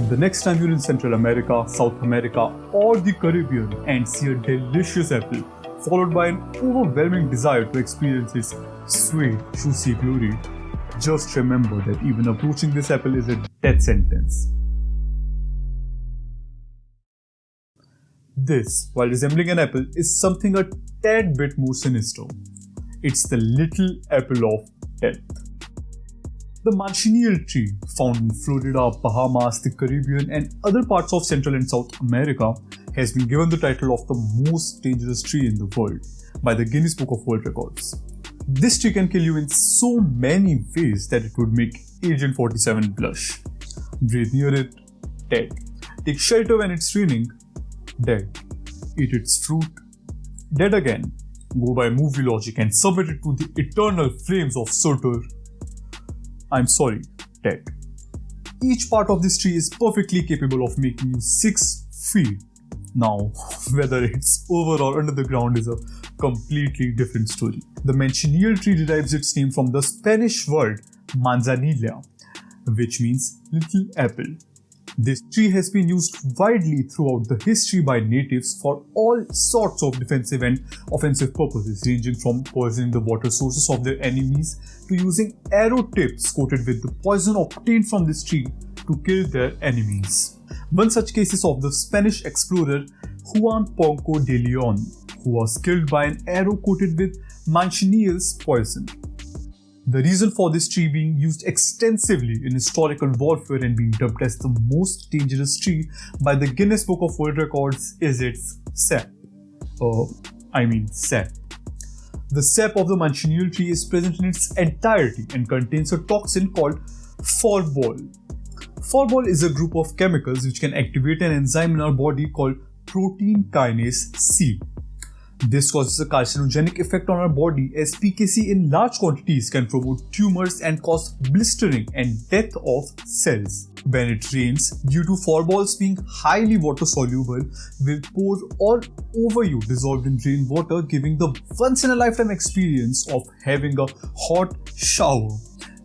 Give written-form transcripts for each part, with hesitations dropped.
The next time you're in Central America, South America, or the Caribbean and see a delicious apple, followed by an overwhelming desire to experience its sweet, juicy beauty, just remember that even approaching this apple is a death sentence. This, while resembling an apple, is something a tad bit more sinister. It's the little apple of death. The Manchineel Tree, found in Florida, Bahamas, the Caribbean and other parts of Central and South America, has been given the title of the most dangerous tree in the world by the Guinness Book of World Records. This tree can kill you in so many ways that it would make Agent 47 blush. Breathe near it, dead. Take shelter when it's raining, dead. Eat its fruit, dead again. Go by movie logic and submit it to the eternal flames of Surtur. I'm sorry, dead. Each part of this tree is perfectly capable of making you 6 feet. Now, whether it's over or under the ground is a completely different story. The Manchineel tree derives its name from the Spanish word manzanilla, which means little apple. This tree has been used widely throughout the history by natives for all sorts of defensive and offensive purposes, ranging from poisoning the water sources of their enemies to using arrow tips coated with the poison obtained from this tree to kill their enemies. One such case is of the Spanish explorer Juan Ponce de Leon, who was killed by an arrow coated with Manchineel's poison. The reason for this tree being used extensively in historical warfare and being dubbed as the most dangerous tree by the Guinness Book of World Records is its sap. Sap. The sap of the Manchineel tree is present in its entirety and contains a toxin called phorbol. Phorbol is a group of chemicals which can activate an enzyme in our body called protein kinase C. This causes a carcinogenic effect on our body, as PKC in large quantities can promote tumors and cause blistering and death of cells. When it rains, due to phorbol being highly water soluble, will pour all over you dissolved in rainwater, giving the once in a lifetime experience of having a hot shower,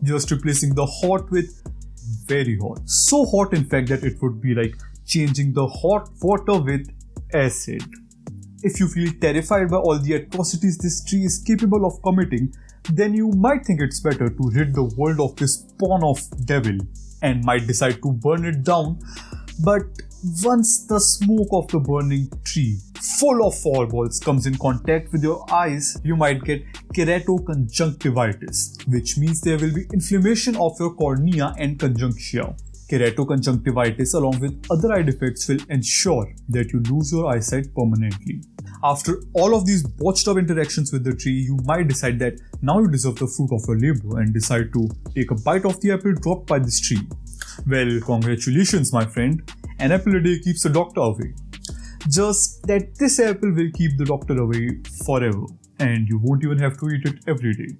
just replacing the hot with very hot. So hot in fact that it would be like changing the hot water with acid. If you feel terrified by all the atrocities this tree is capable of committing, then you might think it's better to rid the world of this spawn of devil and might decide to burn it down. But once the smoke of the burning tree full of phorbol comes in contact with your eyes, you might get keratoconjunctivitis, which means there will be inflammation of your cornea and conjunctia. Keratoconjunctivitis, along with other eye defects, will ensure that you lose your eyesight permanently. After all of these botched up interactions with the tree, you might decide that now you deserve the fruit of your labor and decide to take a bite of the apple dropped by this tree. Well, congratulations, my friend. An apple a day keeps the doctor away. Just that this apple will keep the doctor away forever, and you won't even have to eat it every day.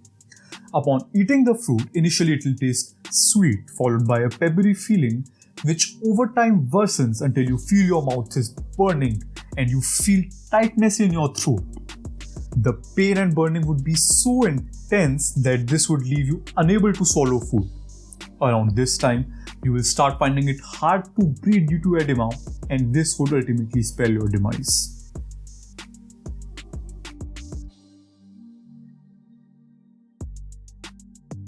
Upon eating the fruit, initially it will taste sweet, followed by a peppery feeling, which over time worsens until you feel your mouth is burning and you feel tightness in your throat. The pain and burning would be so intense that this would leave you unable to swallow food. Around this time, you will start finding it hard to breathe due to edema, and this would ultimately spell your demise.